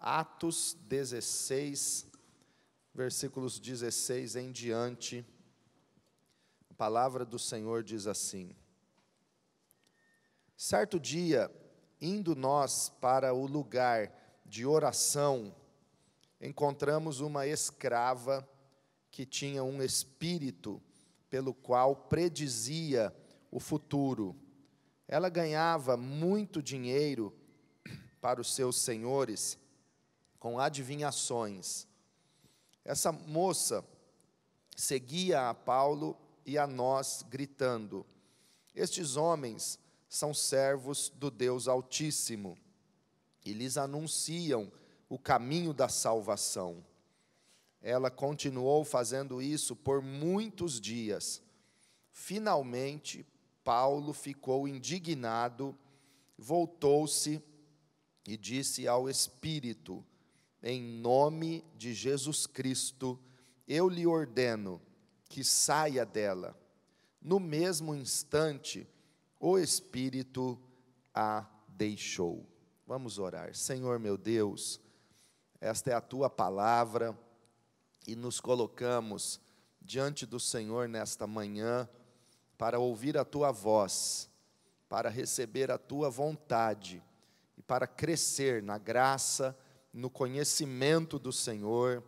Atos 16, versículos 16 em diante, a palavra do Senhor diz assim: certo dia, indo nós para o lugar de oração, encontramos uma escrava que tinha um espírito pelo qual predizia o futuro. Ela ganhava muito dinheiro para os seus senhores com adivinhações. Essa moça seguia a Paulo e a nós, gritando: estes homens são servos do Deus Altíssimo, e lhes anunciam o caminho da salvação. Ela continuou fazendo isso por muitos dias. Finalmente, Paulo ficou indignado, voltou-se e disse ao Espírito: em nome de Jesus Cristo, eu lhe ordeno que saia dela. No mesmo instante, o Espírito a deixou. Vamos orar. Senhor meu Deus, esta é a Tua palavra e nos colocamos diante do Senhor nesta manhã para ouvir a Tua voz, para receber a Tua vontade e para crescer na graça, no conhecimento do Senhor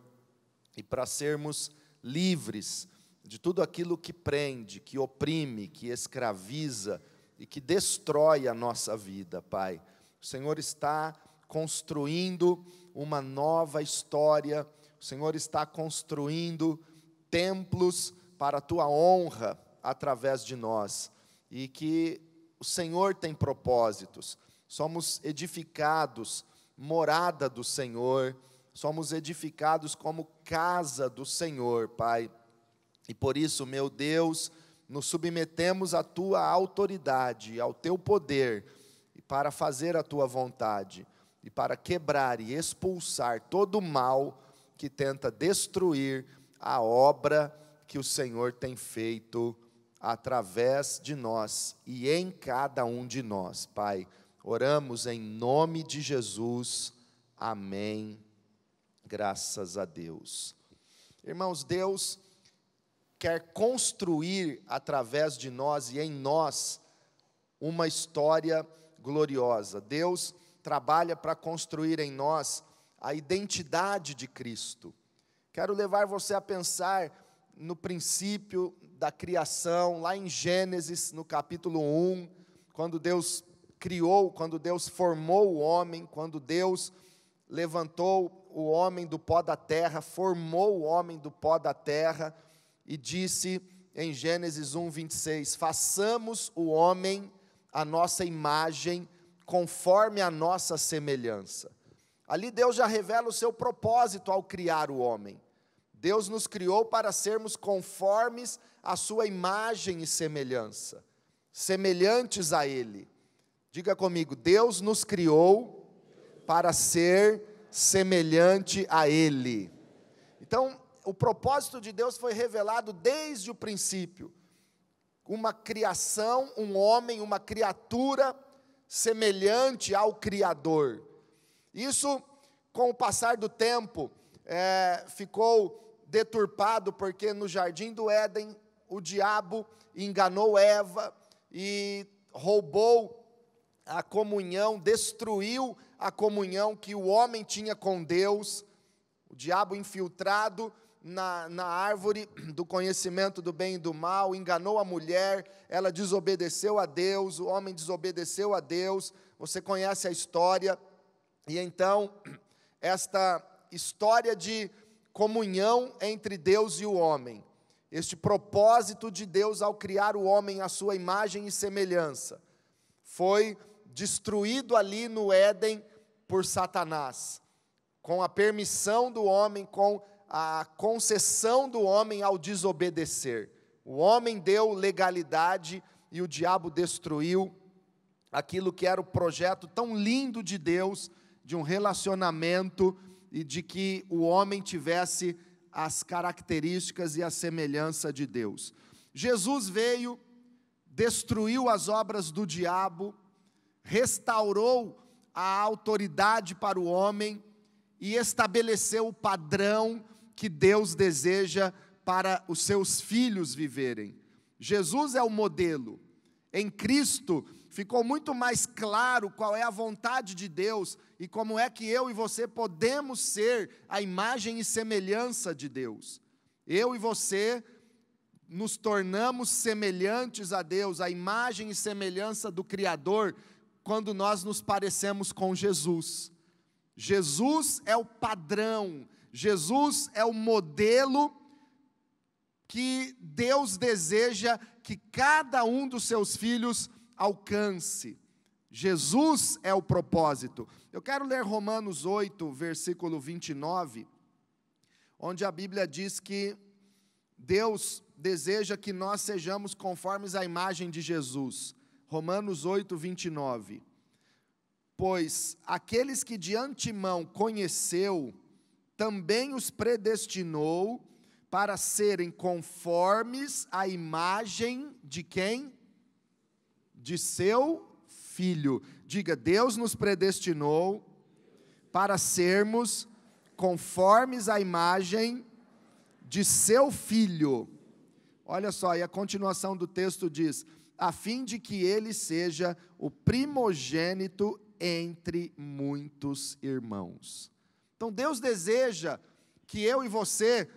e para sermos livres de tudo aquilo que prende, que oprime, que escraviza e que destrói a nossa vida, Pai. O Senhor está construindo uma nova história, o Senhor está construindo templos para a Tua honra através de nós, e que o Senhor tem propósitos, somos edificados, morada do Senhor, somos edificados como casa do Senhor, Pai, e por isso, meu Deus, nos submetemos à Tua autoridade, ao Teu poder, e para fazer a Tua vontade, e para quebrar e expulsar todo o mal que tenta destruir a obra que o Senhor tem feito através de nós e em cada um de nós, Pai. Oramos em nome de Jesus, amém, graças a Deus. Irmãos, Deus quer construir através de nós e em nós uma história gloriosa. Deus trabalha para construir em nós a identidade de Cristo. Quero levar você a pensar no princípio da criação, lá em Gênesis, no capítulo 1, quando Deus criou, quando Deus formou o homem, quando Deus levantou o homem do pó da terra, formou o homem do pó da terra, e disse em Gênesis 1, 26, façamos o homem a nossa imagem, conforme a nossa semelhança. Ali Deus já revela o seu propósito ao criar o homem. Deus nos criou para sermos conformes à sua imagem e semelhança, semelhantes a Ele. Diga comigo, Deus nos criou para ser semelhante a Ele. Então, o propósito de Deus foi revelado desde o princípio. Uma criação, um homem, uma criatura semelhante ao Criador. Isso, com o passar do tempo, ficou deturpado, porque no jardim do Éden, o diabo enganou Eva e roubou a comunhão, destruiu a comunhão que o homem tinha com Deus. O diabo infiltrado na árvore do conhecimento do bem e do mal, enganou a mulher, ela desobedeceu a Deus, o homem desobedeceu a Deus, você conhece a história, e então, esta história de comunhão entre Deus e o homem, este propósito de Deus ao criar o homem à sua imagem e semelhança, foi destruído ali no Éden por Satanás, com a permissão do homem, com a concessão do homem ao desobedecer. O homem deu legalidade e o diabo destruiu aquilo que era o projeto tão lindo de Deus, de um relacionamento e de que o homem tivesse as características e a semelhança de Deus. Jesus veio, destruiu as obras do diabo, restaurou a autoridade para o homem e estabeleceu o padrão que Deus deseja para os seus filhos viverem. Jesus é o modelo. Em Cristo ficou muito mais claro qual é a vontade de Deus e como é que eu e você podemos ser a imagem e semelhança de Deus. Eu e você nos tornamos semelhantes a Deus, a imagem e semelhança do Criador, quando nós nos parecemos com Jesus. Jesus é o padrão, Jesus é o modelo que Deus deseja que cada um dos seus filhos alcance. Jesus é o propósito. Eu quero ler Romanos 8, versículo 29, onde a Bíblia diz que Deus deseja que nós sejamos conformes à imagem de Jesus. Romanos 8, 29. Pois aqueles que de antemão conheceu, também os predestinou para serem conformes à imagem de quem? De seu Filho. Diga, Deus nos predestinou para sermos conformes à imagem de seu Filho. Olha só, e a continuação do texto diz, a fim de que ele seja o primogênito entre muitos irmãos. Então Deus deseja que eu e você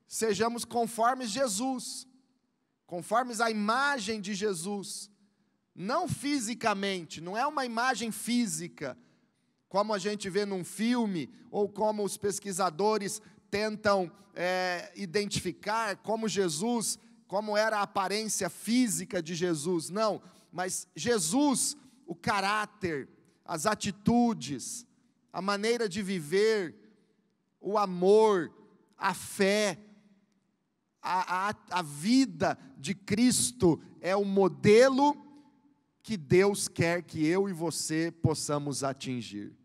sejamos conformes Jesus, conformes à imagem de Jesus, não fisicamente, não é uma imagem física, como a gente vê num filme, ou como os pesquisadores tentam identificar como Jesus, como era a aparência física de Jesus, não, mas Jesus, o caráter, as atitudes, a maneira de viver, o amor, a fé, a vida de Cristo é o modelo que Deus quer que eu e você possamos atingir.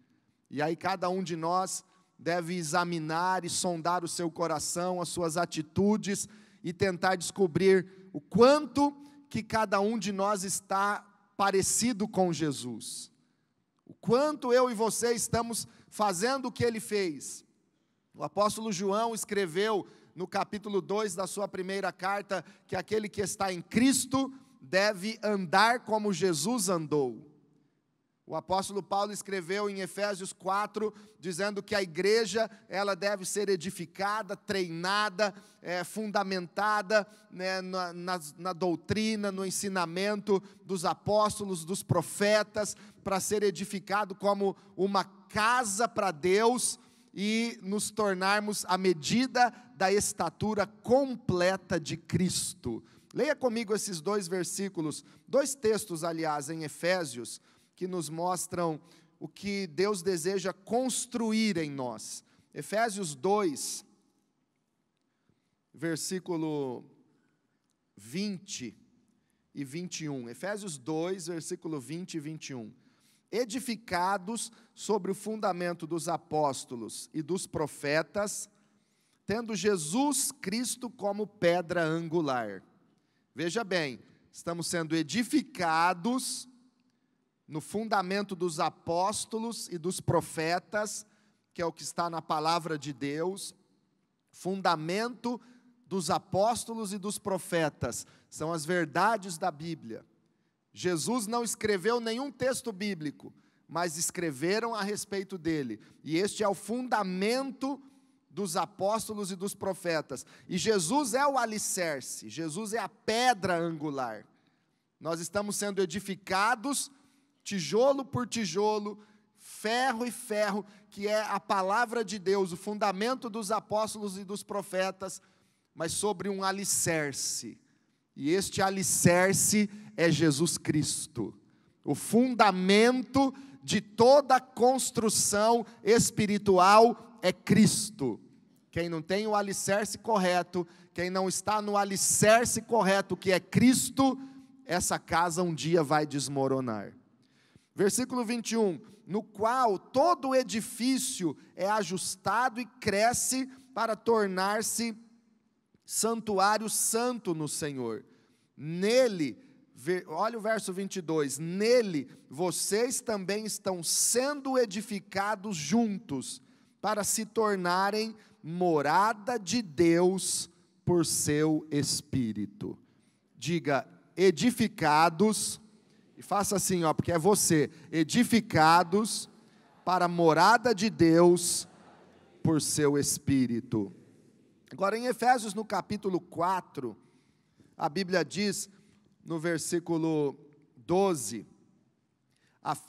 E aí cada um de nós deve examinar e sondar o seu coração, as suas atitudes e tentar descobrir o quanto que cada um de nós está parecido com Jesus. O quanto eu e você estamos fazendo o que ele fez. O apóstolo João escreveu no capítulo 2 da sua primeira carta que aquele que está em Cristo deve andar como Jesus andou. O apóstolo Paulo escreveu em Efésios 4, dizendo que a igreja, ela deve ser edificada, treinada, fundamentada, né, na doutrina, no ensinamento dos apóstolos, dos profetas, para ser edificado como uma casa para Deus e nos tornarmos à medida da estatura completa de Cristo. Leia comigo esses dois versículos, dois textos, aliás, em Efésios, que nos mostram o que Deus deseja construir em nós. Efésios 2, versículo 20 e 21. Efésios 2, versículo 20 e 21. Edificados sobre o fundamento dos apóstolos e dos profetas, tendo Jesus Cristo como pedra angular. Veja bem, estamos sendo edificados no fundamento dos apóstolos e dos profetas, que é o que está na palavra de Deus. Fundamento dos apóstolos e dos profetas são as verdades da Bíblia. Jesus não escreveu nenhum texto bíblico, mas escreveram a respeito dele, e este é o fundamento dos apóstolos e dos profetas, e Jesus é o alicerce, Jesus é a pedra angular. Nós estamos sendo edificados tijolo por tijolo, ferro e ferro, que é a palavra de Deus, o fundamento dos apóstolos e dos profetas, mas sobre um alicerce. E este alicerce é Jesus Cristo. O fundamento de toda a construção espiritual é Cristo. Quem não tem o alicerce correto, quem não está no alicerce correto, que é Cristo, essa casa um dia vai desmoronar. Versículo 21, no qual todo edifício é ajustado e cresce para tornar-se santuário santo no Senhor. Nele, olha o verso 22, nele vocês também estão sendo edificados juntos, para se tornarem morada de Deus por seu Espírito. Diga, edificados, e faça assim, porque é você, edificados para a morada de Deus por seu Espírito. Agora, em Efésios, no capítulo 4, a Bíblia diz, no versículo 12,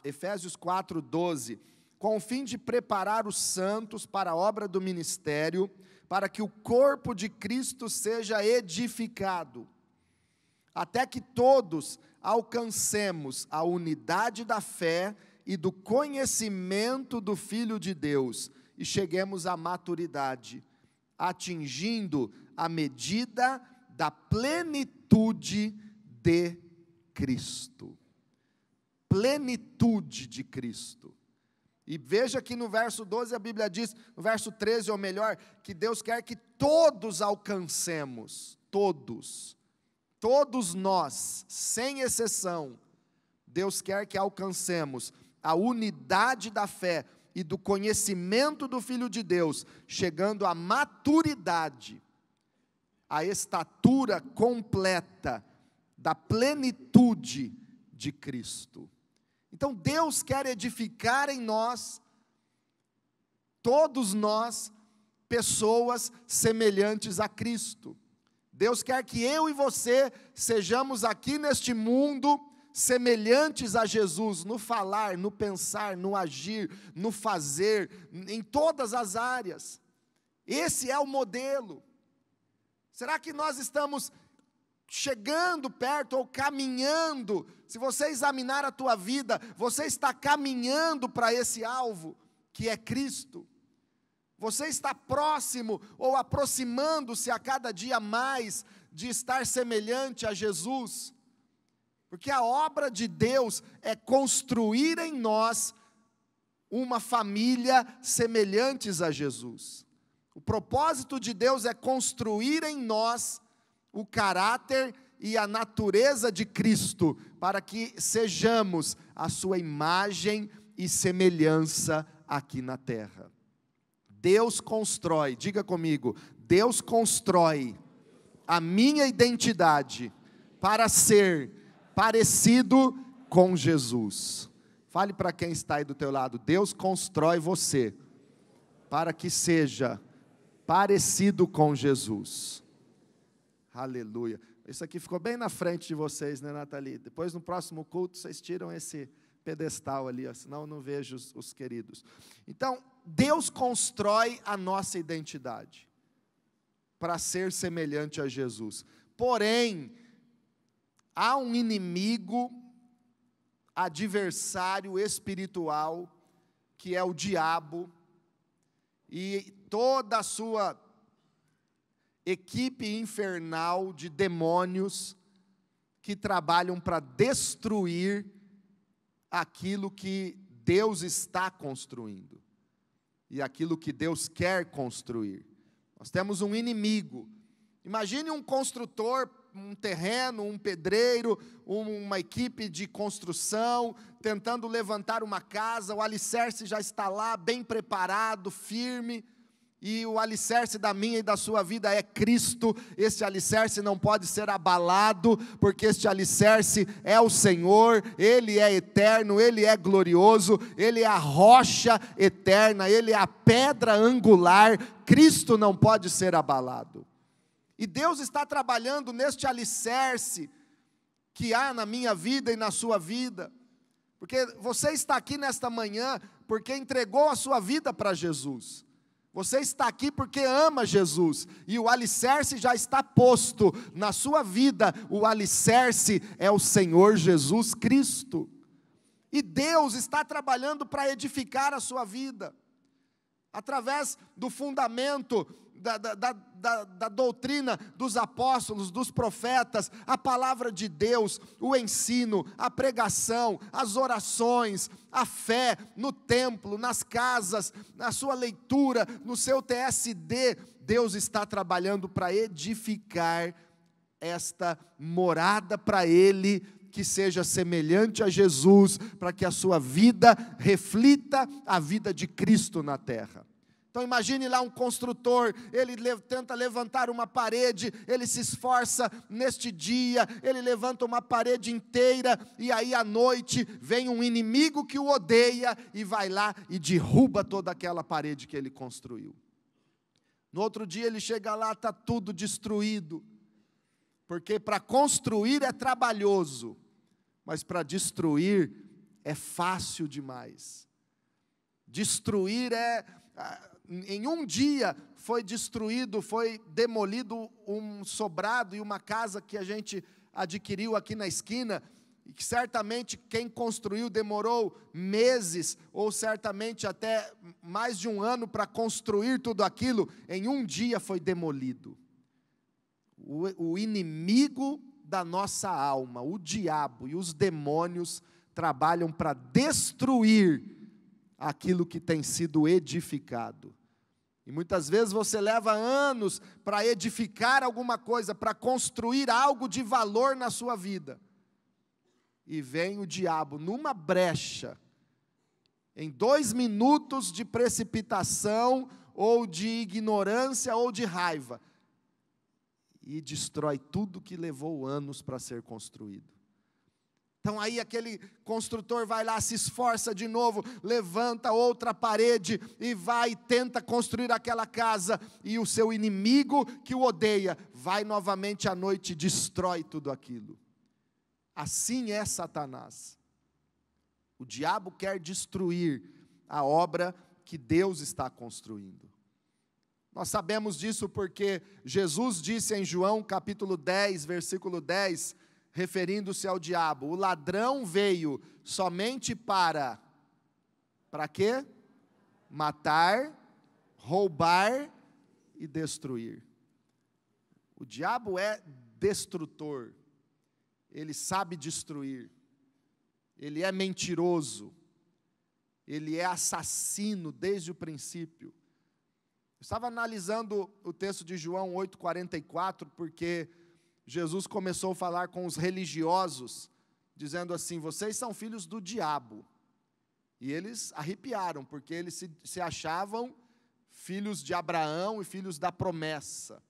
Efésios 4, 12, com o fim de preparar os santos para a obra do ministério, para que o corpo de Cristo seja edificado, até que todos alcancemos a unidade da fé e do conhecimento do Filho de Deus, e cheguemos à maturidade, atingindo a medida da plenitude de Cristo. Plenitude de Cristo. E veja que no verso 12 a Bíblia diz, no verso 13 ou melhor, que Deus quer que todos alcancemos, todos nós, sem exceção, Deus quer que alcancemos a unidade da fé e do conhecimento do Filho de Deus, chegando à maturidade, à estatura completa da plenitude de Cristo. Então Deus quer edificar em nós, todos nós, pessoas semelhantes a Cristo. Deus quer que eu e você sejamos aqui neste mundo semelhantes a Jesus, no falar, no pensar, no agir, no fazer, em todas as áreas. Esse é o modelo. Será que nós estamos chegando perto ou caminhando? Se você examinar a tua vida, você está caminhando para esse alvo, que é Cristo? Você está próximo ou aproximando-se a cada dia mais de estar semelhante a Jesus? Porque a obra de Deus é construir em nós uma família semelhantes a Jesus. O propósito de Deus é construir em nós o caráter e a natureza de Cristo, para que sejamos a sua imagem e semelhança aqui na terra. Deus constrói, diga comigo, Deus constrói a minha identidade para ser parecido com Jesus. Fale para quem está aí do teu lado, Deus constrói você para que seja parecido com Jesus. Aleluia. Isso aqui ficou bem na frente de vocês, né, Nathalie? Depois, no próximo culto, vocês tiram esse pedestal ali, senão eu não vejo os queridos. Então, Deus constrói a nossa identidade para ser semelhante a Jesus. Porém, há um inimigo, adversário espiritual, que é o diabo, e toda a sua equipe infernal de demônios que trabalham para destruir aquilo que Deus está construindo e aquilo que Deus quer construir. Nós temos um inimigo. Imagine um construtor, um terreno, um pedreiro, uma equipe de construção, tentando levantar uma casa, o alicerce já está lá, bem preparado, firme, e o alicerce da minha e da sua vida é Cristo. Este alicerce não pode ser abalado, porque este alicerce é o Senhor, Ele é eterno, Ele é glorioso, Ele é a rocha eterna, Ele é a pedra angular, Cristo não pode ser abalado. E Deus está trabalhando neste alicerce que há na minha vida e na sua vida, porque você está aqui nesta manhã, porque entregou a sua vida para Jesus. Você está aqui porque ama Jesus, e o alicerce já está posto na sua vida, o alicerce é o Senhor Jesus Cristo, e Deus está trabalhando para edificar a sua vida, através do fundamento, da doutrina dos apóstolos, dos profetas, a palavra de Deus, o ensino, a pregação, as orações, a fé no templo, nas casas, na sua leitura, no seu TSD, Deus está trabalhando para edificar esta morada para Ele, que seja semelhante a Jesus, para que a sua vida reflita a vida de Cristo na terra. Então imagine lá um construtor, ele tenta levantar uma parede, ele se esforça neste dia, ele levanta uma parede inteira, e aí à noite vem um inimigo que o odeia, e vai lá e derruba toda aquela parede que ele construiu. No outro dia ele chega lá, está tudo destruído, porque para construir é trabalhoso, mas para destruir é fácil demais. Destruir em um dia foi destruído, foi demolido um sobrado e uma casa que a gente adquiriu aqui na esquina, e que certamente quem construiu demorou meses, ou certamente até mais de um ano para construir tudo aquilo, em um dia foi demolido. O inimigo da nossa alma, o diabo e os demônios trabalham para destruir aquilo que tem sido edificado. E muitas vezes você leva anos para edificar alguma coisa, para construir algo de valor na sua vida. E vem o diabo numa brecha, em 2 minutos de precipitação, ou de ignorância, ou de raiva, e destrói tudo que levou anos para ser construído. Então aí aquele construtor vai lá, se esforça de novo, levanta outra parede, e vai e tenta construir aquela casa, e o seu inimigo que o odeia, vai novamente à noite e destrói tudo aquilo. Assim é Satanás. O diabo quer destruir a obra que Deus está construindo. Nós sabemos disso porque Jesus disse em João capítulo 10, versículo 10, referindo-se ao diabo: o ladrão veio somente para quê? Matar, roubar e destruir. O diabo é destrutor. Ele sabe destruir, ele é mentiroso, ele é assassino desde o princípio. Eu estava analisando o texto de João 8,44, porque Jesus começou a falar com os religiosos, dizendo assim: vocês são filhos do diabo. E eles arrepiaram, porque eles se achavam filhos de Abraão e filhos da promessa,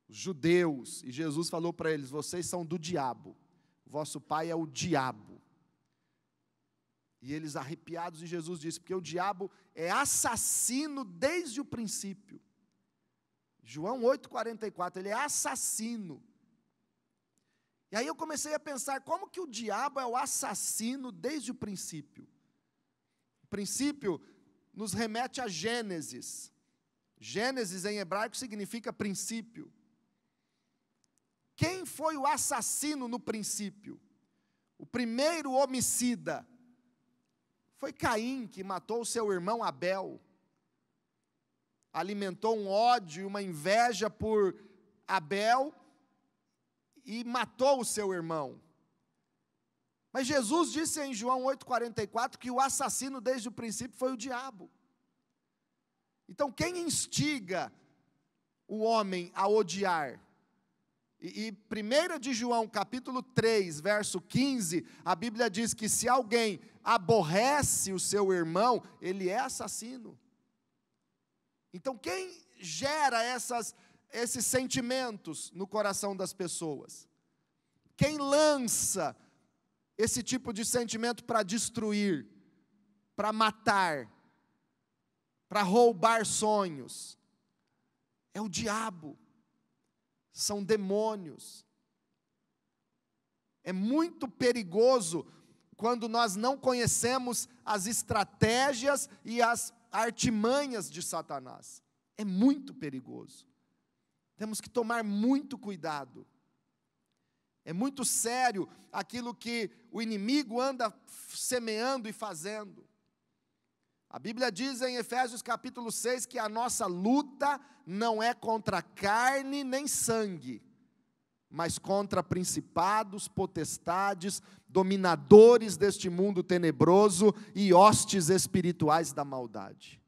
judeus, e Jesus falou para eles: vocês são do diabo, vosso pai é o diabo. E eles arrepiados, e Jesus disse: porque o diabo é assassino desde o princípio. João 8,44, ele é assassino. E aí eu comecei a pensar, como que o diabo é o assassino desde o princípio? O princípio nos remete a Gênesis. Gênesis em hebraico significa princípio. Quem foi o assassino no princípio? O primeiro homicida foi Caim, que matou o seu irmão Abel. Alimentou um ódio, uma inveja por Abel e matou o seu irmão. Mas Jesus disse em João 8,44 que o assassino desde o princípio foi o diabo. Então quem instiga o homem a odiar? E 1 de João, capítulo 3, verso 15, a Bíblia diz que se alguém aborrece o seu irmão, ele é assassino. Então, quem gera esses sentimentos no coração das pessoas? Quem lança esse tipo de sentimento para destruir, para matar, para roubar sonhos? É o diabo. São demônios. É muito perigoso quando nós não conhecemos as estratégias e as artimanhas de Satanás. É muito perigoso. Temos que tomar muito cuidado. É muito sério aquilo que o inimigo anda semeando e fazendo. A Bíblia diz em Efésios capítulo 6 que a nossa luta não é contra carne nem sangue, mas contra principados, potestades, dominadores deste mundo tenebroso e hostes espirituais da maldade.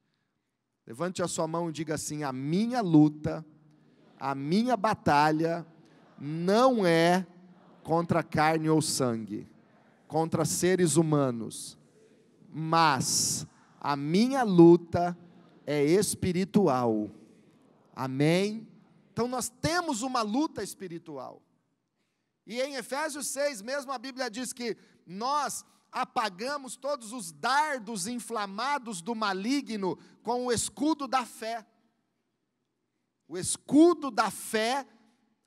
Levante a sua mão e diga assim: a minha luta, a minha batalha não é contra carne ou sangue, contra seres humanos, mas a minha luta é espiritual. Amém? Então nós temos uma luta espiritual. E em Efésios 6 mesmo a Bíblia diz que nós apagamos todos os dardos inflamados do maligno com o escudo da fé. O escudo da fé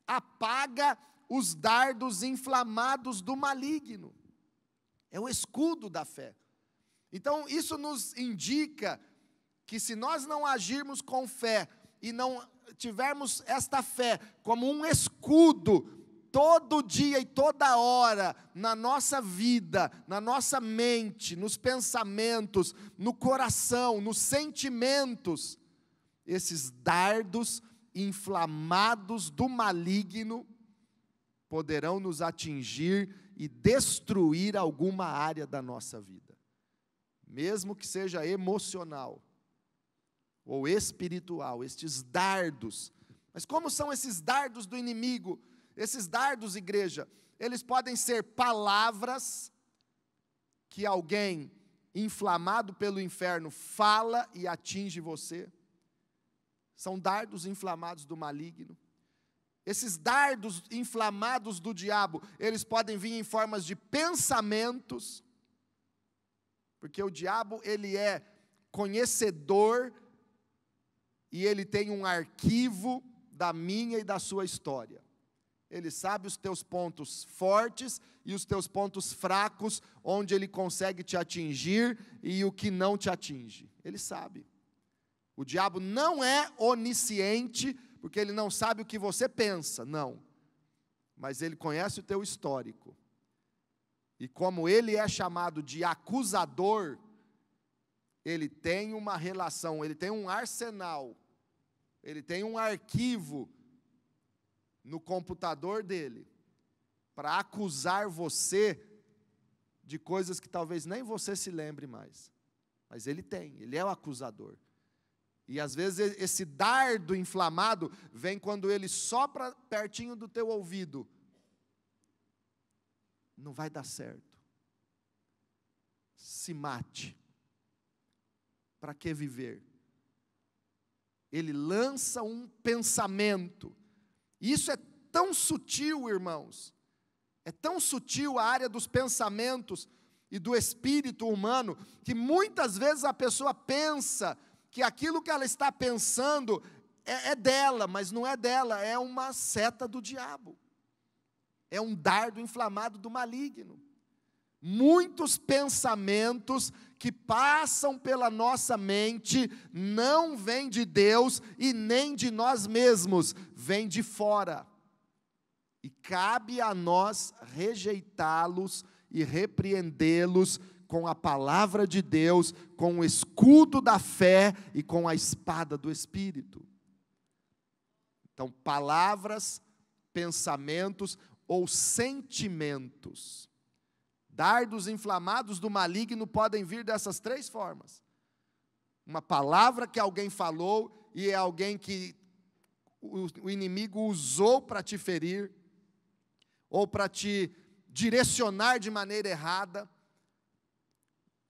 apaga os dardos inflamados do maligno. É o escudo da fé. Então isso nos indica que se nós não agirmos com fé e não tivermos esta fé como um escudo todo dia e toda hora na nossa vida, na nossa mente, nos pensamentos, no coração, nos sentimentos, esses dardos inflamados do maligno poderão nos atingir e destruir alguma área da nossa vida, mesmo que seja emocional ou espiritual, estes dardos. Mas como são esses dardos do inimigo? Esses dardos, igreja, eles podem ser palavras que alguém inflamado pelo inferno fala e atinge você. São dardos inflamados do maligno. Esses dardos inflamados do diabo, eles podem vir em formas de pensamentos, porque o diabo, ele é conhecedor e ele tem um arquivo da minha e da sua história. Ele sabe os teus pontos fortes e os teus pontos fracos, onde ele consegue te atingir e o que não te atinge. Ele sabe. O diabo não é onisciente, porque ele não sabe o que você pensa, não. Mas ele conhece o teu histórico. E como ele é chamado de acusador, ele tem uma relação, ele tem um arsenal, ele tem um arquivo no computador dele, para acusar você de coisas que talvez nem você se lembre mais. Mas ele tem, ele é o acusador. E às vezes esse dardo inflamado vem quando ele sopra pertinho do teu ouvido. Não vai dar certo. Se mate. Para que viver? Ele lança um pensamento. Isso é tão sutil, irmãos. É tão sutil a área dos pensamentos e do espírito humano, que muitas vezes a pessoa pensa que aquilo que ela está pensando é dela, mas não é dela, é uma seta do diabo. É um dardo inflamado do maligno. Muitos pensamentos que passam pela nossa mente não vêm de Deus e nem de nós mesmos, vêm de fora. E cabe a nós rejeitá-los e repreendê-los com a palavra de Deus, com o escudo da fé e com a espada do Espírito. Então, palavras, pensamentos ou sentimentos. Dardos inflamados do maligno podem vir dessas três formas. Uma palavra que alguém falou e é alguém que o inimigo usou para te ferir, ou para te direcionar de maneira errada.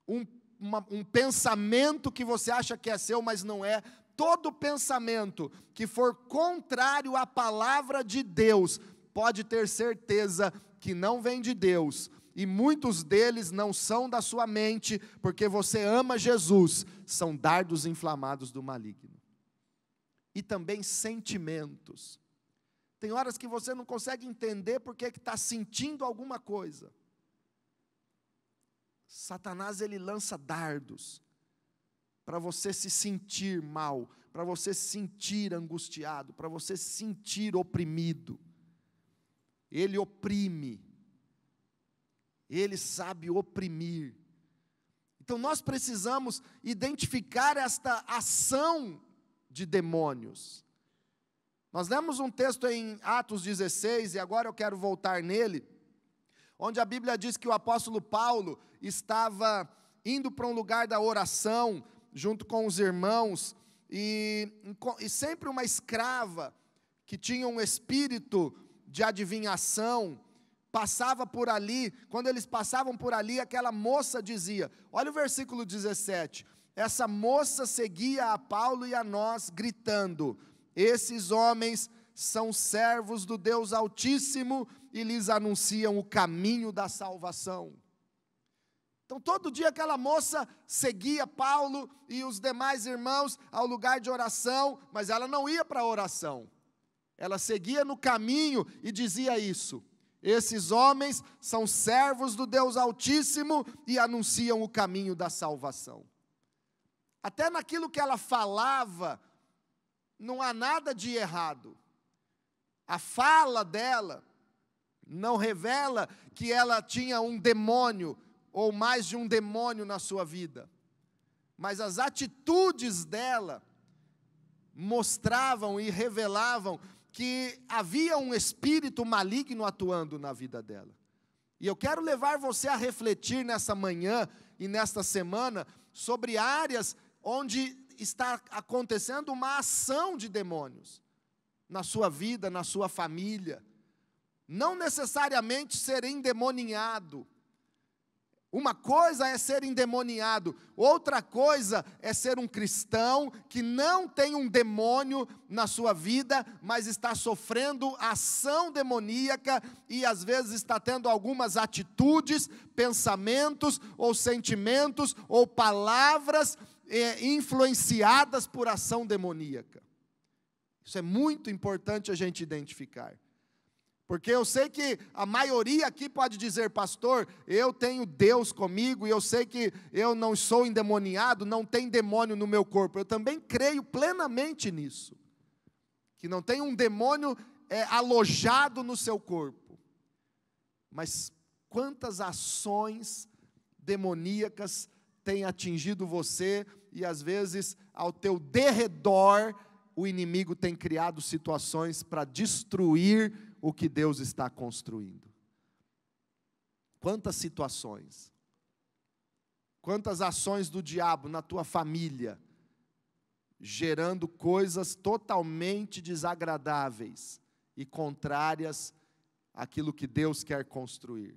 Um pensamento que você acha que é seu, mas não é. Todo pensamento que for contrário à palavra de Deus, pode ter certeza que não vem de Deus. E muitos deles não são da sua mente, porque você ama Jesus, são dardos inflamados do maligno. E também sentimentos. Tem horas que você não consegue entender porque está sentindo alguma coisa. Satanás, ele lança dardos para você se sentir mal, para você se sentir angustiado, para você se sentir oprimido. Ele oprime. Ele sabe oprimir. Então nós precisamos identificar esta ação de demônios. Nós lemos um texto em Atos 16, e agora eu quero voltar nele, onde a Bíblia diz que o apóstolo Paulo estava indo para um lugar da oração, junto com os irmãos, e sempre uma escrava, que tinha um espírito de adivinhação, passava por ali. Quando eles passavam por ali, aquela moça dizia, olha o versículo 17, essa moça seguia a Paulo e a nós, gritando: esses homens são servos do Deus Altíssimo e lhes anunciam o caminho da salvação. Então, todo dia aquela moça seguia Paulo e os demais irmãos ao lugar de oração, mas ela não ia para a oração. Ela seguia no caminho e dizia isso: esses homens são servos do Deus Altíssimo e anunciam o caminho da salvação. Até naquilo que ela falava, não há nada de errado. A fala dela não revela que ela tinha um demônio, ou mais de um demônio na sua vida. Mas as atitudes dela mostravam e revelavam que havia um espírito maligno atuando na vida dela. E eu quero levar você a refletir nessa manhã e nesta semana sobre áreas onde está acontecendo uma ação de demônios na sua vida, na sua família. Não necessariamente ser endemoniado. Uma coisa é ser endemoniado, outra coisa é ser um cristão que não tem um demônio na sua vida, mas está sofrendo ação demoníaca e às vezes está tendo algumas atitudes, pensamentos ou sentimentos ou palavras influenciadas por ação demoníaca. Isso é muito importante a gente identificar. Porque eu sei que a maioria aqui pode dizer: pastor, eu tenho Deus comigo, e eu sei que eu não sou endemoniado, não tem demônio no meu corpo. Eu também creio plenamente nisso. Que não tem um demônio alojado no seu corpo. Mas quantas ações demoníacas têm atingido você, e às vezes ao teu derredor, o inimigo tem criado situações para destruir o que Deus está construindo. Quantas situações, quantas ações do diabo na tua família, gerando coisas totalmente desagradáveis e contrárias àquilo que Deus quer construir.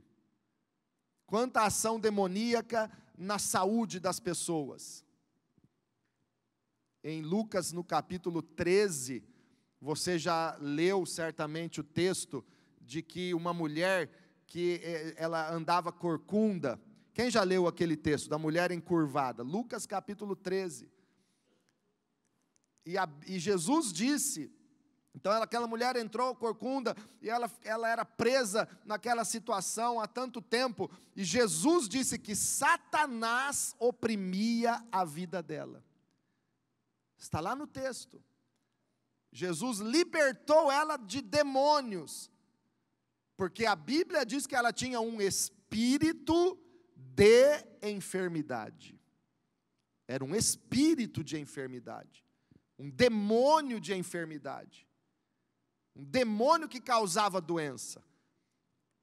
Quanta ação demoníaca na saúde das pessoas. Em Lucas, no capítulo 13, você já leu certamente o texto de que uma mulher que ela andava corcunda. Quem já leu aquele texto da mulher encurvada? Lucas capítulo 13. E Jesus disse, então aquela mulher entrou corcunda e ela era presa naquela situação há tanto tempo. E Jesus disse que Satanás oprimia a vida dela. Está lá no texto. Jesus libertou ela de demônios, porque a Bíblia diz que ela tinha um espírito de enfermidade. Era um espírito de enfermidade, um demônio de enfermidade, um demônio que causava doença.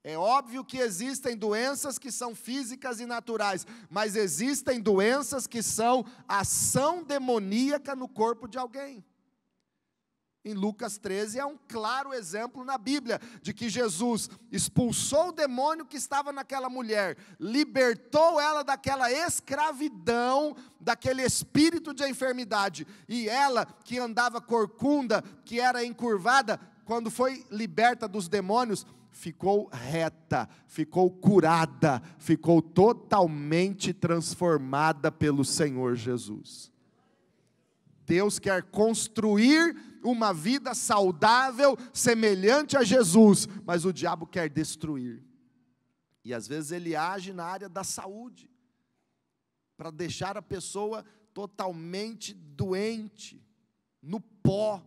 É óbvio que existem doenças que são físicas e naturais, mas existem doenças que são ação demoníaca no corpo de alguém. Em Lucas 13 é um claro exemplo na Bíblia, de que Jesus expulsou o demônio que estava naquela mulher, libertou ela daquela escravidão, daquele espírito de enfermidade, e ela que andava corcunda, que era encurvada, quando foi liberta dos demônios, ficou reta, ficou curada, ficou totalmente transformada pelo Senhor Jesus. Deus quer construir uma vida saudável, semelhante a Jesus, mas o diabo quer destruir. E às vezes ele age na área da saúde, para deixar a pessoa totalmente doente, no pó.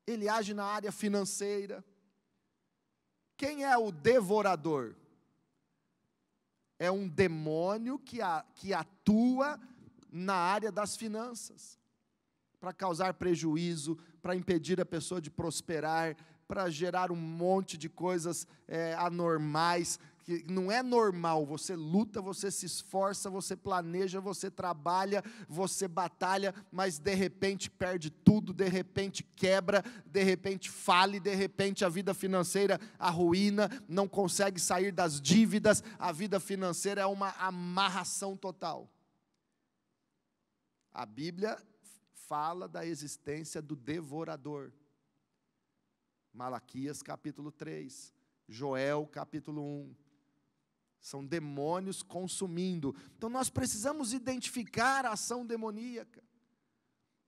Ele age na área financeira. Quem é o devorador? É um demônio que atua na área das finanças, para causar prejuízo, para impedir a pessoa de prosperar, para gerar um monte de coisas anormais que não é normal. Você luta, você se esforça, você planeja, você trabalha, você batalha, mas de repente perde tudo, de repente quebra, de repente fale, de repente a vida financeira arruína, não consegue sair das dívidas, a vida financeira é uma amarração total. A Bíblia fala da existência do devorador. Malaquias capítulo 3, Joel capítulo 1. São demônios consumindo. Então nós precisamos identificar a ação demoníaca.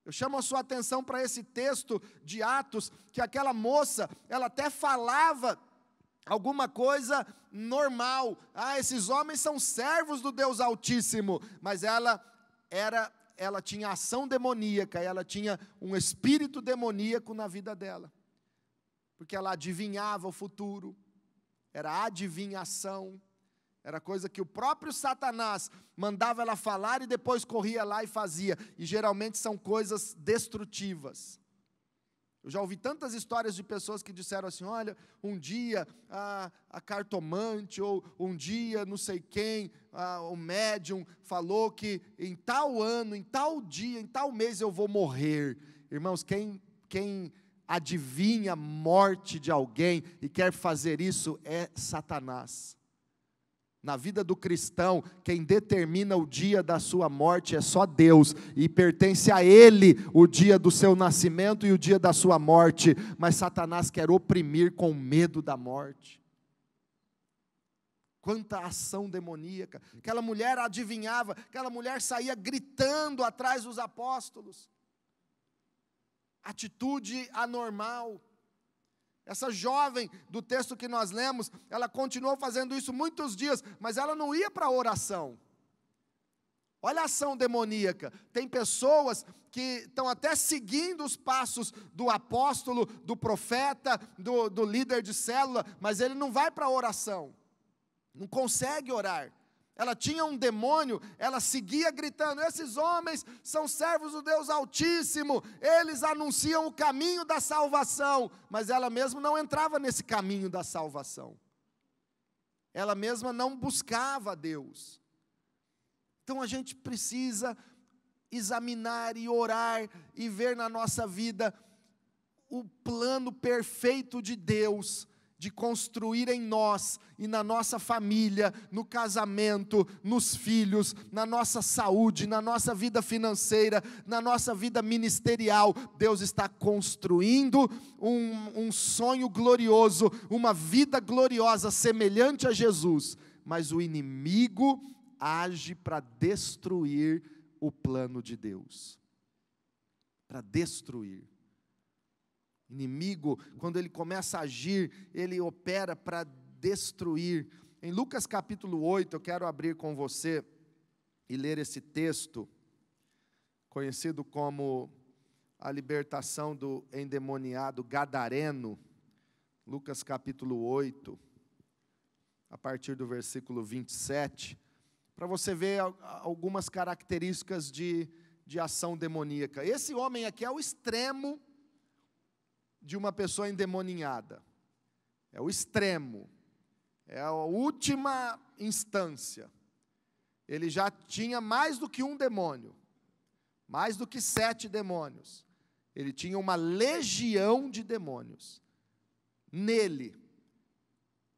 Eu chamo a sua atenção para esse texto de Atos, que aquela moça, ela até falava alguma coisa normal. Esses homens são servos do Deus Altíssimo. Mas ela tinha ação demoníaca, ela tinha um espírito demoníaco na vida dela. Porque ela adivinhava o futuro, era adivinhação, era coisa que o próprio Satanás mandava ela falar e depois corria lá e fazia. E geralmente são coisas destrutivas. Eu já ouvi tantas histórias de pessoas que disseram assim: olha, um dia a cartomante, ou um dia não sei quem, o médium falou que em tal ano, em tal dia, em tal mês eu vou morrer. Irmãos, quem adivinha a morte de alguém e quer fazer isso é Satanás. Na vida do cristão, quem determina o dia da sua morte é só Deus, e pertence a Ele o dia do seu nascimento e o dia da sua morte, mas Satanás quer oprimir com medo da morte. Quanta ação demoníaca. Aquela mulher adivinhava, aquela mulher saía gritando atrás dos apóstolos. Atitude anormal. Essa jovem do texto que nós lemos, ela continuou fazendo isso muitos dias, mas ela não ia para a oração. Olha a ação demoníaca. Tem pessoas que estão até seguindo os passos do apóstolo, do profeta, do líder de célula, mas ele não vai para a oração, não consegue orar. Ela tinha um demônio, ela seguia gritando: esses homens são servos do Deus Altíssimo, eles anunciam o caminho da salvação, mas ela mesma não entrava nesse caminho da salvação, ela mesma não buscava a Deus. Então a gente precisa examinar e orar e ver na nossa vida o plano perfeito de Deus, de construir em nós e na nossa família, no casamento, nos filhos, na nossa saúde, na nossa vida financeira, na nossa vida ministerial. Deus está construindo um sonho glorioso, uma vida gloriosa, semelhante a Jesus, mas o inimigo age para destruir o plano de Deus, para destruir. Inimigo, quando ele começa a agir, ele opera para destruir. Em Lucas capítulo 8, eu quero abrir com você e ler esse texto, conhecido como a libertação do endemoniado gadareno. Lucas capítulo 8, a partir do versículo 27, para você ver algumas características de ação demoníaca. Esse homem aqui é o extremo de uma pessoa endemoniada, é o extremo, é a última instância. Ele já tinha mais do que um demônio, mais do que 7 demônios, ele tinha uma legião de demônios, nele,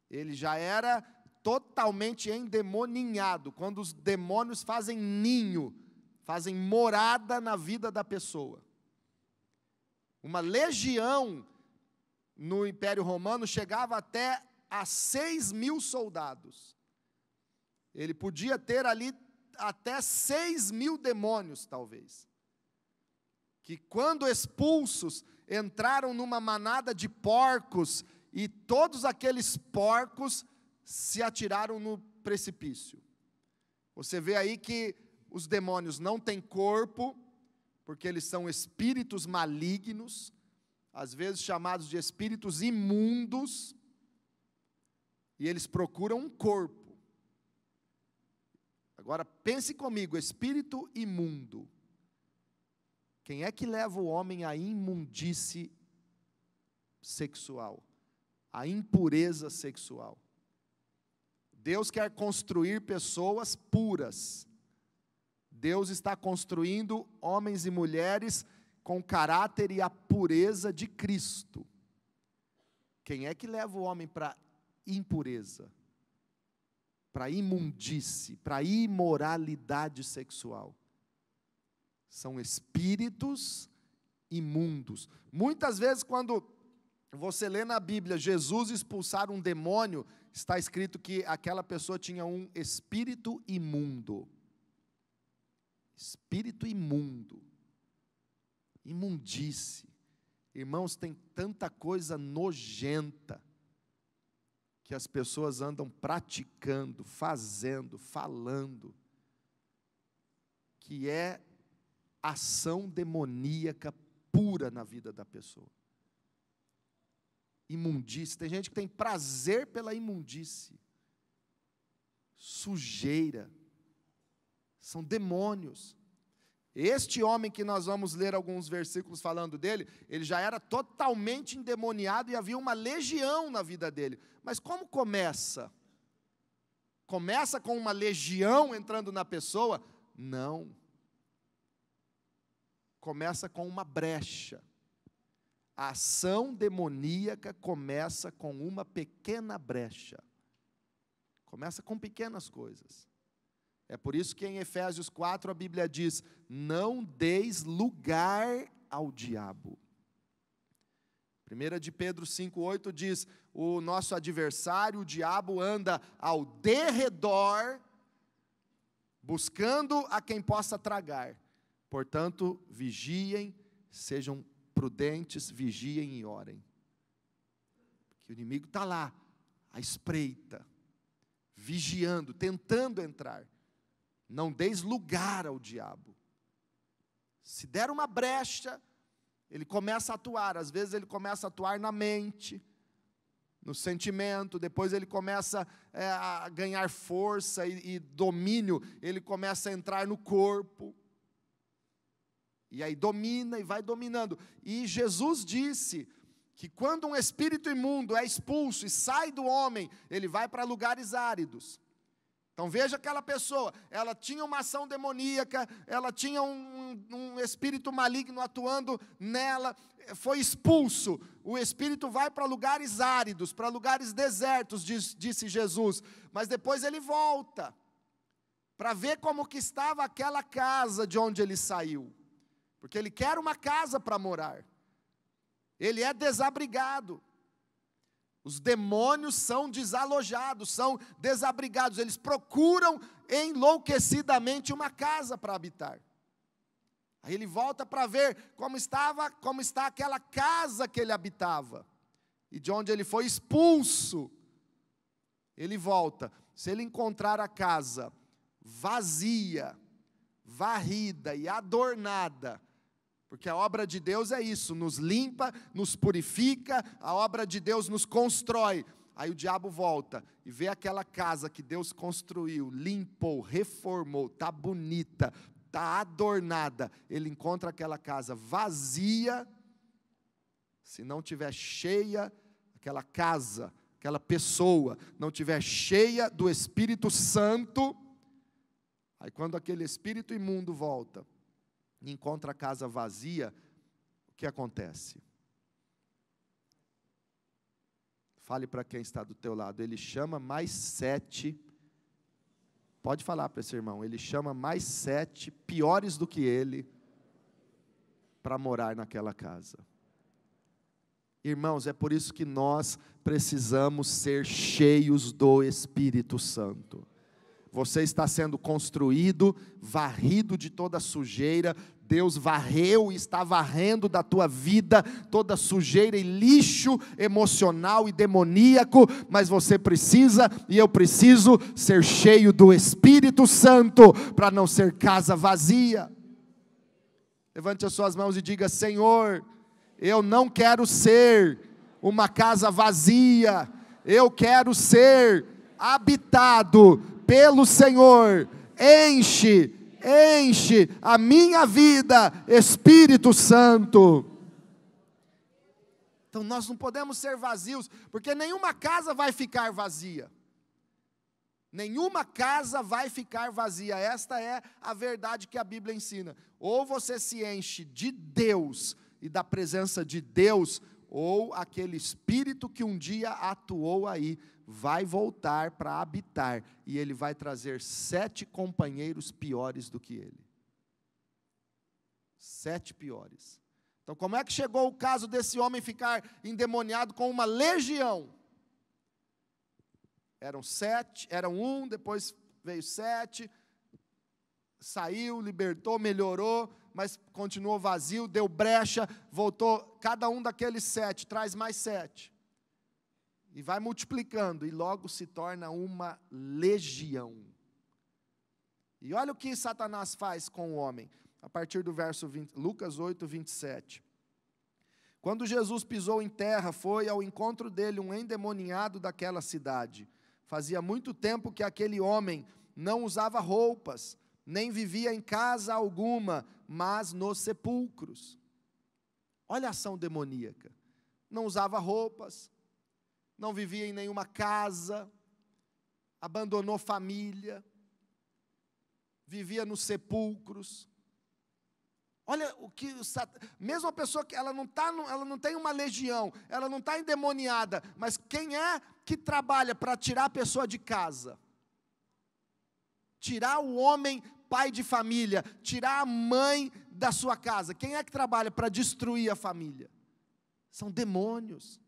ele já era totalmente endemoninhado, quando os demônios fazem ninho, fazem morada na vida da pessoa. Uma legião no Império Romano chegava até a 6.000 soldados. Ele podia ter ali até 6.000 demônios, talvez. Que quando expulsos, entraram numa manada de porcos, e todos aqueles porcos se atiraram no precipício. Você vê aí que os demônios não têm corpo, porque eles são espíritos malignos, às vezes chamados de espíritos imundos, e eles procuram um corpo. Agora pense comigo, espírito imundo. Quem é que leva o homem à imundície sexual, à impureza sexual? Deus quer construir pessoas puras. Deus está construindo homens e mulheres com o caráter e a pureza de Cristo. Quem é que leva o homem para impureza? Para imundície, para imoralidade sexual? São espíritos imundos. Muitas vezes, quando você lê na Bíblia Jesus expulsar um demônio, está escrito que aquela pessoa tinha um espírito imundo. Espírito imundo. Imundície. Irmãos, tem tanta coisa nojenta que as pessoas andam praticando, fazendo, falando, que é ação demoníaca pura na vida da pessoa. Imundície, tem gente que tem prazer pela imundície, sujeira, são demônios. Este homem que nós vamos ler alguns versículos falando dele, ele já era totalmente endemoniado e havia uma legião na vida dele. Mas como começa? Começa com uma legião entrando na pessoa? Não. Começa com uma brecha. A ação demoníaca começa com uma pequena brecha. Começa com pequenas coisas. É por isso que em Efésios 4 a Bíblia diz: não deis lugar ao diabo. 1 de Pedro 5,8 diz: o nosso adversário, o diabo, anda ao derredor, buscando a quem possa tragar. Portanto, vigiem, sejam prudentes, vigiem e orem. Porque o inimigo está lá, à espreita, vigiando, tentando entrar. Não deis lugar ao diabo. Se der uma brecha, ele começa a atuar. Às vezes ele começa a atuar na mente, no sentimento. Depois ele começa a ganhar força e domínio. Ele começa a entrar no corpo. E aí domina e vai dominando. E Jesus disse que quando um espírito imundo é expulso e sai do homem, ele vai para lugares áridos. Então veja aquela pessoa, ela tinha uma ação demoníaca, ela tinha um espírito maligno atuando nela, foi expulso. O espírito vai para lugares áridos, para lugares desertos, disse Jesus. Mas depois ele volta, para ver como que estava aquela casa de onde ele saiu. Porque ele quer uma casa para morar. Ele é desabrigado. Os demônios são desalojados, são desabrigados. Eles procuram enlouquecidamente uma casa para habitar. Aí ele volta para ver como está aquela casa que ele habitava. E de onde ele foi expulso. Ele volta. Se ele encontrar a casa vazia, varrida e adornada, porque a obra de Deus é isso, nos limpa, nos purifica, a obra de Deus nos constrói. Aí o diabo volta e vê aquela casa que Deus construiu, limpou, reformou, está bonita, está adornada. Ele encontra aquela casa vazia, se não tiver cheia, aquela casa, aquela pessoa, não tiver cheia do Espírito Santo, aí quando aquele espírito imundo volta, e encontra a casa vazia, o que acontece? Fale para quem está do teu lado, ele chama mais 7, pode falar para esse irmão, ele chama mais 7, piores do que ele, para morar naquela casa. Irmãos, é por isso que nós precisamos ser cheios do Espírito Santo. Você está sendo construído, varrido de toda sujeira. Deus varreu e está varrendo da tua vida toda sujeira e lixo emocional e demoníaco, mas você precisa e eu preciso ser cheio do Espírito Santo para não ser casa vazia. Levante as suas mãos e diga: Senhor, eu não quero ser uma casa vazia, eu quero ser habitado pelo Senhor. Enche a minha vida, Espírito Santo. Então nós não podemos ser vazios, porque nenhuma casa vai ficar vazia. Nenhuma casa vai ficar vazia. Esta é a verdade que a Bíblia ensina. Ou você se enche de Deus e da presença de Deus, ou aquele espírito que um dia atuou aí vai voltar para habitar, e ele vai trazer 7 companheiros piores do que ele. 7 piores. Então, como é que chegou o caso desse homem ficar endemoniado com uma legião? Eram 7, eram 1, depois veio 7, saiu, libertou, melhorou, mas continuou vazio, deu brecha, voltou, cada um daqueles 7, traz mais 7. E vai multiplicando, e logo se torna uma legião. E olha o que Satanás faz com o homem, a partir do verso 20, Lucas 8, 27. Quando Jesus pisou em terra, foi ao encontro dele um endemoniado daquela cidade. Fazia muito tempo que aquele homem não usava roupas, nem vivia em casa alguma, mas nos sepulcros. Olha a ação demoníaca. Não usava roupas, não vivia em nenhuma casa, abandonou família, vivia nos sepulcros. Olha o que mesmo a pessoa que ela não tem uma legião, ela não está endemoniada, mas quem é que trabalha para tirar a pessoa de casa? Tirar o homem pai de família, tirar a mãe da sua casa. Quem é que trabalha para destruir a família? São demônios.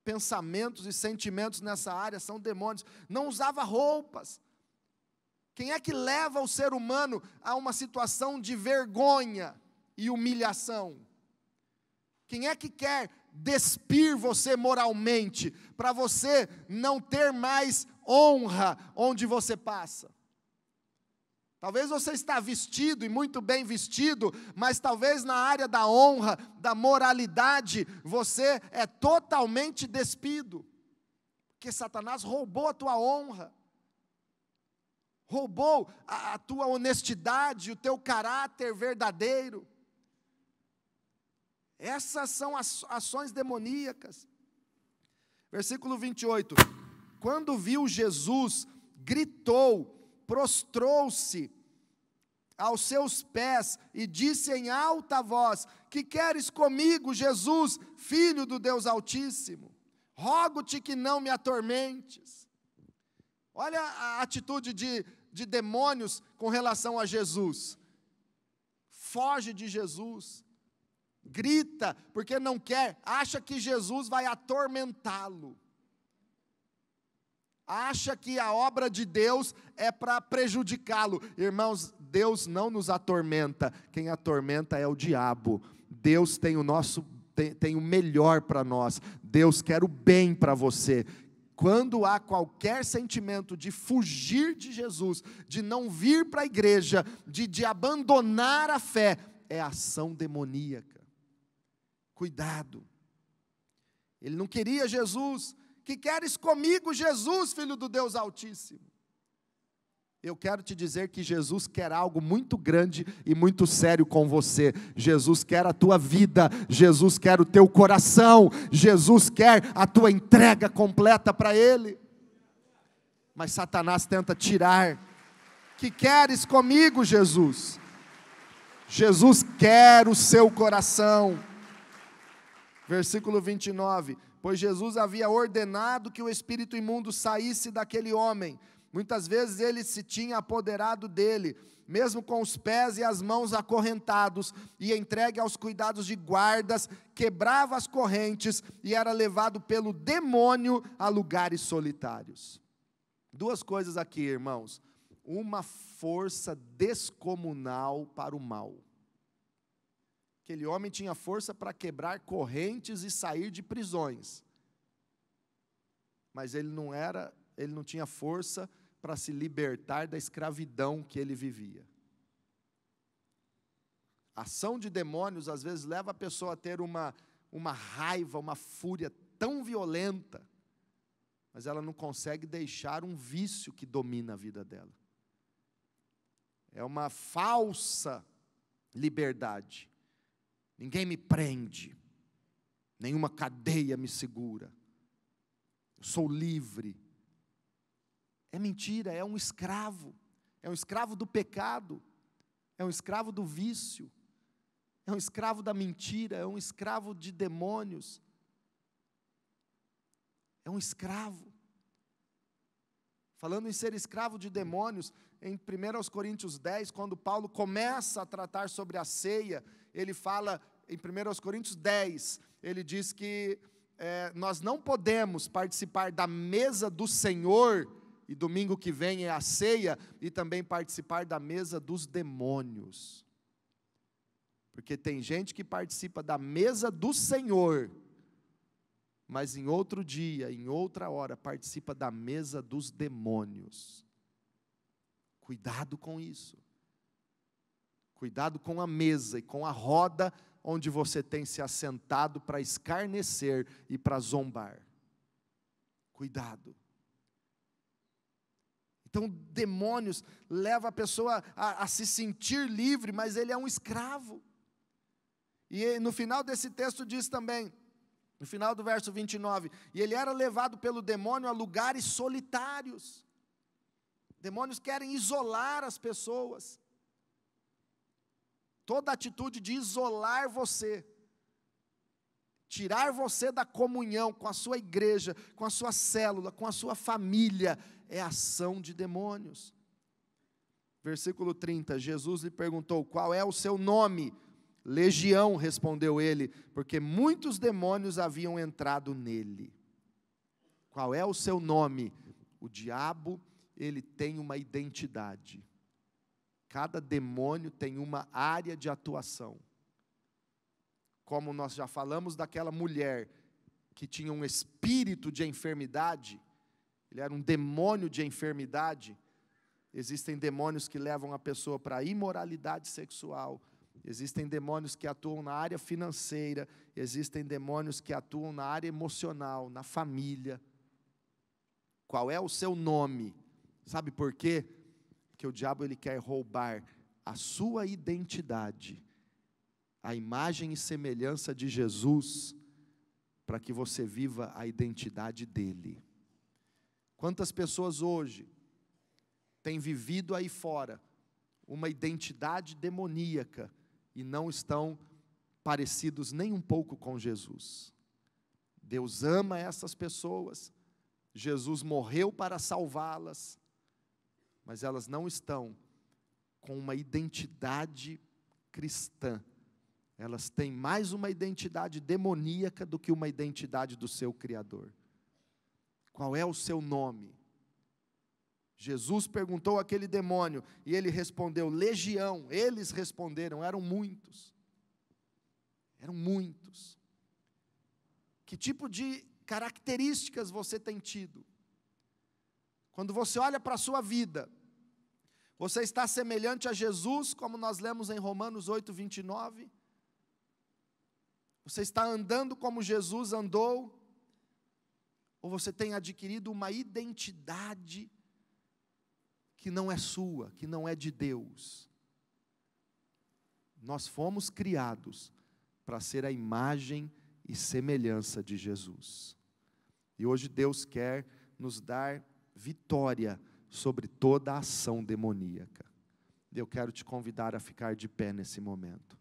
Pensamentos e sentimentos nessa área são demônios. Não usava roupas. Quem é que leva o ser humano a uma situação de vergonha e humilhação? Quem é que quer despir você moralmente, para você não ter mais honra onde você passa? Talvez você está vestido, e muito bem vestido, mas talvez na área da honra, da moralidade, você é totalmente despido, porque Satanás roubou a tua honra, roubou a tua honestidade, o teu caráter verdadeiro. Essas são as ações demoníacas. Versículo 28. Quando viu Jesus, gritou, prostrou-se aos seus pés e disse em alta voz: que queres comigo, Jesus, Filho do Deus Altíssimo? Rogo-te que não me atormentes. Olha a atitude de demônios com relação a Jesus. Foge de Jesus, grita porque não quer, acha que Jesus vai atormentá-lo, acha que a obra de Deus é para prejudicá-lo. Irmãos, Deus não nos atormenta, quem atormenta é o diabo. Deus tem tem o melhor para nós, Deus quer o bem para você. Quando há qualquer sentimento de fugir de Jesus, de não vir para a igreja, de abandonar a fé, é ação demoníaca. Cuidado. Ele não queria Jesus. Que queres comigo, Jesus, Filho do Deus Altíssimo? Eu quero te dizer que Jesus quer algo muito grande e muito sério com você. Jesus quer a tua vida, Jesus quer o teu coração, Jesus quer a tua entrega completa para Ele. Mas Satanás tenta tirar. Que queres comigo, Jesus? Jesus quer o seu coração. Versículo 29. Pois Jesus havia ordenado que o espírito imundo saísse daquele homem. Muitas vezes ele se tinha apoderado dele, mesmo com os pés e as mãos acorrentados, e entregue aos cuidados de guardas, quebrava as correntes e era levado pelo demônio a lugares solitários. 2 coisas aqui, irmãos. Uma força descomunal para o mal. Aquele homem tinha força para quebrar correntes e sair de prisões, mas ele não tinha força para se libertar da escravidão que ele vivia. A ação de demônios às vezes leva a pessoa a ter uma raiva, uma fúria tão violenta, mas ela não consegue deixar um vício que domina a vida dela. É uma falsa liberdade. Ninguém me prende, nenhuma cadeia me segura, eu sou livre. é mentira, é um escravo do pecado, é um escravo do vício, é um escravo da mentira, é um escravo de demônios, é um escravo. Falando em ser escravo de demônios, em 1 Coríntios 10, quando Paulo começa a tratar sobre a ceia, ele fala, em 1 Coríntios 10, ele diz que nós não podemos participar da mesa do Senhor, e domingo que vem é a ceia, e também participar da mesa dos demônios. Porque tem gente que participa da mesa do Senhor, mas em outro dia, em outra hora, participa da mesa dos demônios. Cuidado com isso. Cuidado com a mesa e com a roda onde você tem se assentado para escarnecer e para zombar. Cuidado. Então, demônios levam a pessoa a se sentir livre, mas ele é um escravo. E no final desse texto diz também, no final do verso 29, e ele era levado pelo demônio a lugares solitários. Demônios querem isolar as pessoas. Toda atitude de isolar você, tirar você da comunhão com a sua igreja, com a sua célula, com a sua família, é ação de demônios. Versículo 30, Jesus lhe perguntou, qual é o seu nome? Legião, respondeu ele, porque muitos demônios haviam entrado nele. Qual é o seu nome? O diabo, ele tem uma identidade. Cada demônio tem uma área de atuação. Como nós já falamos daquela mulher que tinha um espírito de enfermidade, ele era um demônio de enfermidade. Existem demônios que levam a pessoa para a imoralidade sexual. Existem demônios que atuam na área financeira, existem demônios que atuam na área emocional, na família. Qual é o seu nome? Sabe por quê? Porque o diabo ele quer roubar a sua identidade, a imagem e semelhança de Jesus, para que você viva a identidade dele. Quantas pessoas hoje têm vivido aí fora uma identidade demoníaca, e não estão parecidos nem um pouco com Jesus. Deus ama essas pessoas, Jesus morreu para salvá-las, mas elas não estão com uma identidade cristã, elas têm mais uma identidade demoníaca do que uma identidade do seu Criador. Qual é o seu nome? Jesus perguntou àquele demônio, e ele respondeu, legião. Eles responderam, eram muitos. Eram muitos. Que tipo de características você tem tido? Quando você olha para a sua vida, você está semelhante a Jesus, como nós lemos em Romanos 8, 29? Você está andando como Jesus andou? Ou você tem adquirido uma identidade que não é sua, que não é de Deus? Nós fomos criados para ser a imagem e semelhança de Jesus. E hoje Deus quer nos dar vitória sobre toda a ação demoníaca. Eu quero te convidar a ficar de pé nesse momento.